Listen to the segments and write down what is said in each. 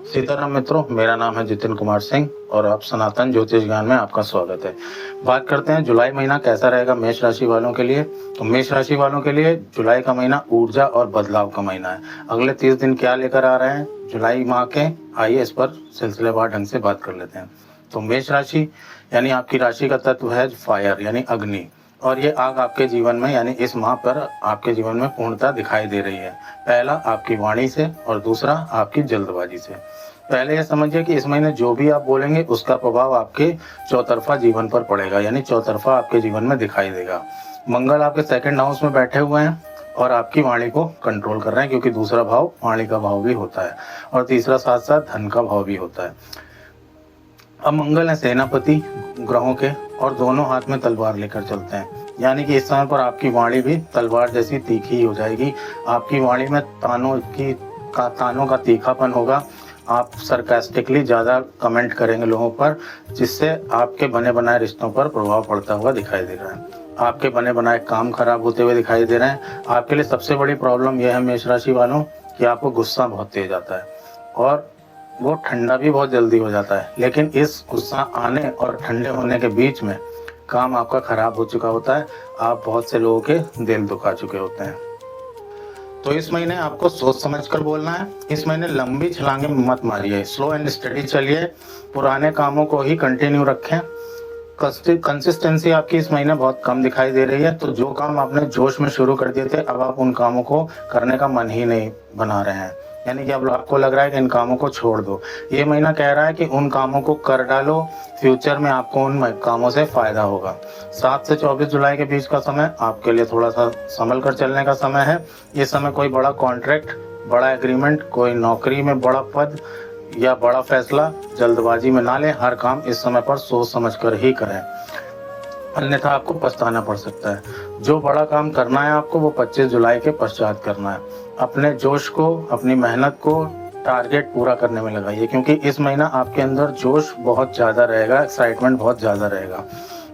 सीताराम मित्रों, मेरा नाम है जितिन कुमार सिंह और आप सनातन ज्योतिष ज्ञान में आपका स्वागत है। बात करते हैं जुलाई महीना कैसा रहेगा मेष राशि वालों के लिए। तो मेष राशि वालों के लिए जुलाई का महीना ऊर्जा और बदलाव का महीना है। अगले 30 दिन क्या लेकर आ रहे हैं जुलाई माह के, आइए इस पर सिलसिलेवार ढंग से बात कर लेते हैं। तो मेष राशि यानी आपकी राशि का तत्व है फायर यानी अग्नि, और ये आग आपके जीवन में यानी इस माह पर आपके जीवन में पूर्णता दिखाई दे रही है। पहला आपकी वाणी से और दूसरा आपकी जल्दबाजी से। पहले ये समझिए कि इस महीने जो भी आप बोलेंगे उसका प्रभाव आपके चौतरफा जीवन पर पड़ेगा, यानी चौतरफा आपके जीवन में दिखाई देगा। मंगल आपके सेकंड हाउस में बैठे हुए हैं और आपकी वाणी को कंट्रोल कर रहे हैं, क्योंकि दूसरा भाव वाणी का भाव भी होता है और तीसरा साथ साथ धन का भाव भी होता है। अब मंगल है सेनापति ग्रहों के और दोनों हाथ में तलवार लेकर चलते हैं, यानी कि इस समय पर आपकी वाणी भी तलवार जैसी तीखी हो जाएगी। आपकी वाणी में तानों का तीखापन होगा। आप सरकास्टिकली ज़्यादा कमेंट करेंगे लोगों पर, जिससे आपके बने बनाए रिश्तों पर प्रभाव पड़ता हुआ दिखाई दे रहा है। आपके बने बनाए काम खराब होते हुए दिखाई दे रहे हैं। आपके लिए सबसे बड़ी प्रॉब्लम यह है मेष राशि वालों कि आपको गुस्सा बहुत तेज आता है और वो ठंडा भी बहुत जल्दी हो जाता है। लेकिन इस गुस्सा आने और ठंडे होने के बीच में काम आपका खराब हो चुका होता है। आप बहुत से लोगों के दिल दुखा चुके होते हैं। तो इस महीने आपको सोच समझ कर बोलना है। इस महीने लंबी छलांगे मत मारिए, स्लो एंड स्टडी चलिए। पुराने कामों को ही कंटिन्यू रखें। कंसिस्टेंसी आपकी इस महीने बहुत कम दिखाई दे रही है। तो जो काम आपने जोश में शुरू कर दिए थे, अब आप उन कामों को करने का मन ही नहीं बना रहे हैं, यानी कि अब आपको लग रहा है कि इन कामों को छोड़ दो। ये महीना कह रहा है कि उन कामों को कर डालो, फ्यूचर में आपको उन कामों से फायदा होगा। 7 से 24 जुलाई के बीच का समय आपके लिए थोड़ा सा संभल कर चलने का समय है। इस समय कोई बड़ा कॉन्ट्रैक्ट, बड़ा एग्रीमेंट, कोई नौकरी में बड़ा पद या बड़ा फैसला जल्दबाजी में ना लें। हर काम इस समय पर सोच समझ कर ही करें, अन्यथा आपको पछताना पड़ सकता है। जो बड़ा काम करना है आपको, वो 25 जुलाई के पश्चात करना है। अपने जोश को, अपनी मेहनत को टारगेट पूरा करने में लगाइए, क्योंकि इस महीना आपके अंदर जोश बहुत ज़्यादा रहेगा, एक्साइटमेंट बहुत ज़्यादा रहेगा।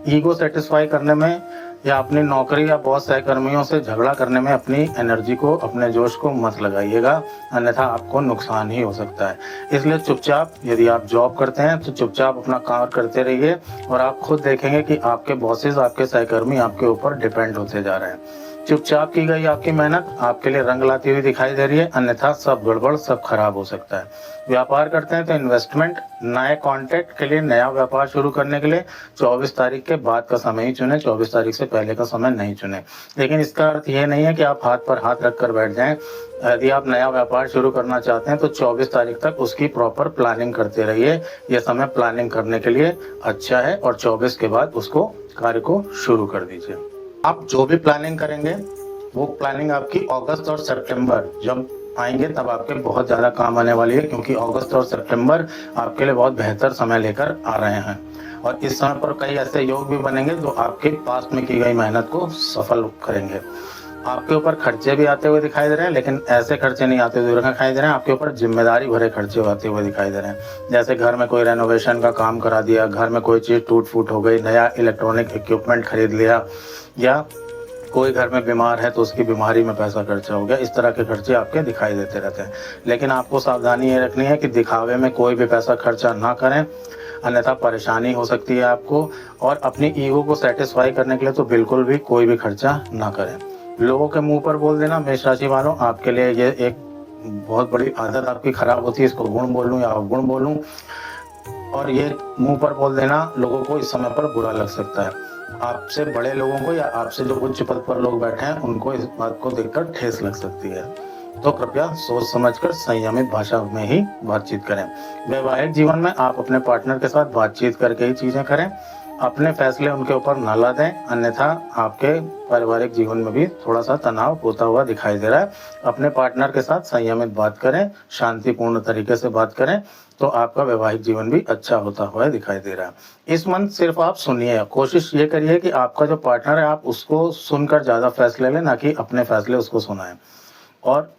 ईगो सेटिस्फाई करने में या अपनी नौकरी या बहुत सहकर्मियों से झगड़ा करने में अपनी एनर्जी को, अपने जोश को मत लगाइएगा, अन्यथा आपको नुकसान ही हो सकता है। इसलिए चुपचाप, यदि आप जॉब करते हैं तो चुपचाप अपना काम करते रहिए और आप खुद देखेंगे कि आपके बॉसेस, आपके सहकर्मी आपके ऊपर डिपेंड होते जा रहे हैं। चुपचाप की गई आपकी मेहनत आपके लिए रंग लाती हुई दिखाई दे रही है, अन्यथा सब गड़बड़, सब खराब हो सकता है। व्यापार करते हैं तो इन्वेस्टमेंट, नए कॉन्टैक्ट के लिए, नया व्यापार शुरू करने के लिए 24 तारीख के बाद का समय ही चुने, 24 तारीख से पहले का समय नहीं चुने। लेकिन इसका अर्थ यह नहीं है कि आप हाथ पर हाथ रख कर बैठ जाएं। यदि आप नया व्यापार शुरू करना चाहते हैं तो 24 तारीख तक उसकी प्रॉपर प्लानिंग करते रहिए। यह समय प्लानिंग करने के लिए अच्छा है और 24 के बाद उसको कार्य को शुरू कर दीजिए। आप जो भी प्लानिंग करेंगे वो प्लानिंग आपकी अगस्त और सितंबर जब आएंगे तब आपके बहुत ज़्यादा काम आने वाली है, क्योंकि अगस्त और सितंबर आपके लिए बहुत बेहतर समय लेकर आ रहे हैं और इस समय पर कई ऐसे योग भी बनेंगे जो आपके पास में की गई मेहनत को सफल करेंगे। आपके ऊपर खर्चे भी आते हुए दिखाई दे रहे हैं, लेकिन ऐसे खर्चे नहीं आते हुए दिखाई दे रहे हैं। आपके ऊपर जिम्मेदारी भरे खर्चे आते हुए दिखाई दे रहे हैं। जैसे घर में कोई रेनोवेशन का काम करा दिया, घर में कोई चीज़ टूट फूट हो गई, नया इलेक्ट्रॉनिक इक्विपमेंट खरीद लिया, या कोई घर में बीमार है तो उसकी बीमारी में पैसा खर्चा हो गया। इस तरह के खर्चे आपके दिखाई देते रहते हैं। लेकिन आपको सावधानी ये रखनी है कि दिखावे में कोई भी पैसा खर्चा ना करें, अन्यथा परेशानी हो सकती है आपको। और अपनी ईगो को सेटिस्फाई करने के लिए तो बिल्कुल भी कोई भी खर्चा ना करें। लोगों के मुंह पर बोल देना मेष राशि वालों आपके लिए ये एक बहुत बड़ी आदत आपकी खराब होती है। इसको गुण बोलूं या अवगुण बोलूं, और ये मुंह पर बोल देना लोगों को इस समय पर बुरा लग सकता है। आपसे बड़े लोगों को या आपसे जो उच्च पद पर लोग बैठे हैं उनको इस बात को देखकर ठेस लग सकती है। तो कृपया सोच समझकर संयमित भाषा में ही बातचीत करें। वैवाहिक जीवन में आप अपने पार्टनर के साथ बातचीत करके ही चीजें करें। अपने फैसले उनके ऊपर न लादें, अन्यथा आपके पारिवारिक जीवन में भी थोड़ा सा तनाव होता हुआ दिखाई दे रहा है। अपने पार्टनर के साथ संयमित बात करें, शांतिपूर्ण तरीके से बात करें, तो आपका वैवाहिक जीवन भी अच्छा होता हुआ दिखाई दे रहा है। इस मंथ सिर्फ आप सुनिए, कोशिश ये करिए कि आपका जो पार्टनर है आप उसको सुनकर ज़्यादा फैसले लें, ना कि अपने फैसले उसको सुनाएं। और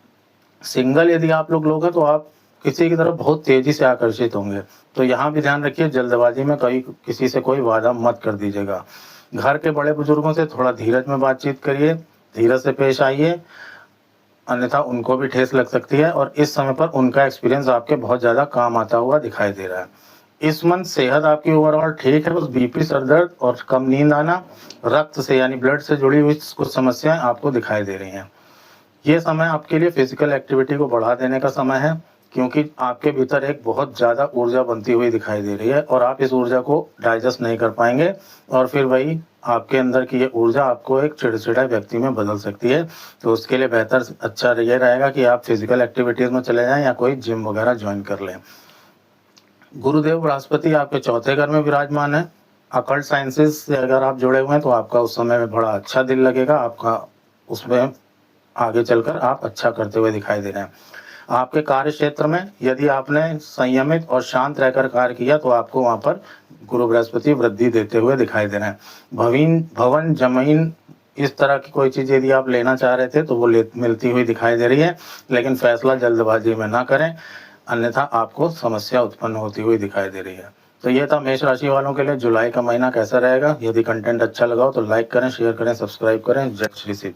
सिंगल यदि आप लोग हैं तो आप किसी की तरफ बहुत तेजी से आकर्षित होंगे, तो यहाँ भी ध्यान रखिए जल्दबाजी में किसी से कोई वादा मत कर दीजिएगा। घर के बड़े बुजुर्गों से थोड़ा धीरज में बातचीत करिए, धीरज से पेश आइए। अन्यथा उनको भी ठेस लग सकती है और इस समय पर उनका एक्सपीरियंस आपके बहुत ज़्यादा काम आता हुआ दिखाई दे रहा है। इस मंथ सेहत आपकी ओवरऑल ठीक है, बस बीपी, सर दर्द और कम नींद आना, रक्त से यानी ब्लड से जुड़ी हुई कुछ समस्याएँ आपको दिखाई दे रही हैं। ये समय आपके लिए फिजिकल एक्टिविटी को बढ़ा देने का समय है, क्योंकि आपके भीतर एक बहुत ज़्यादा ऊर्जा बनती हुई दिखाई दे रही है और आप इस ऊर्जा को डाइजेस्ट नहीं कर पाएँगे और फिर वही आपके अंदर की ये ऊर्जा आपको एक चिड़चिड़ा व्यक्ति में बदल सकती है। तो उसके लिए बेहतर अच्छा ये रहेगा कि आप फिजिकल एक्टिविटीज़ में चले जाएँ या कोई जिम वगैरह जॉइन कर लें। गुरुदेव बृहस्पति आपके चौथे घर में विराजमान है। अकल्ट साइंसेस से अगर आप जुड़े हुए हैं तो आपका उस समय में बड़ा अच्छा दिल लगेगा, आपका उसमें आगे चलकर आप अच्छा करते हुए दिखाई दे रहे हैं। आपके कार्य क्षेत्र में यदि आपने संयमित और शांत रहकर कार्य किया तो आपको वहाँ पर गुरु बृहस्पति वृद्धि देते हुए दिखाई दे रहे हैं। भवन, ज़मीन इस तरह की कोई चीज़ यदि आप लेना चाह रहे थे तो वो मिलती हुई दिखाई दे रही है, लेकिन फैसला जल्दबाजी में ना करें, अन्यथा आपको समस्या उत्पन्न होती हुई दिखाई दे रही है। तो ये था मेष राशि वालों के लिए जुलाई का महीना कैसा रहेगा। यदि कंटेंट अच्छा लगा हो तो लाइक करें, शेयर करें, सब्सक्राइब करें। जय श्री सीता।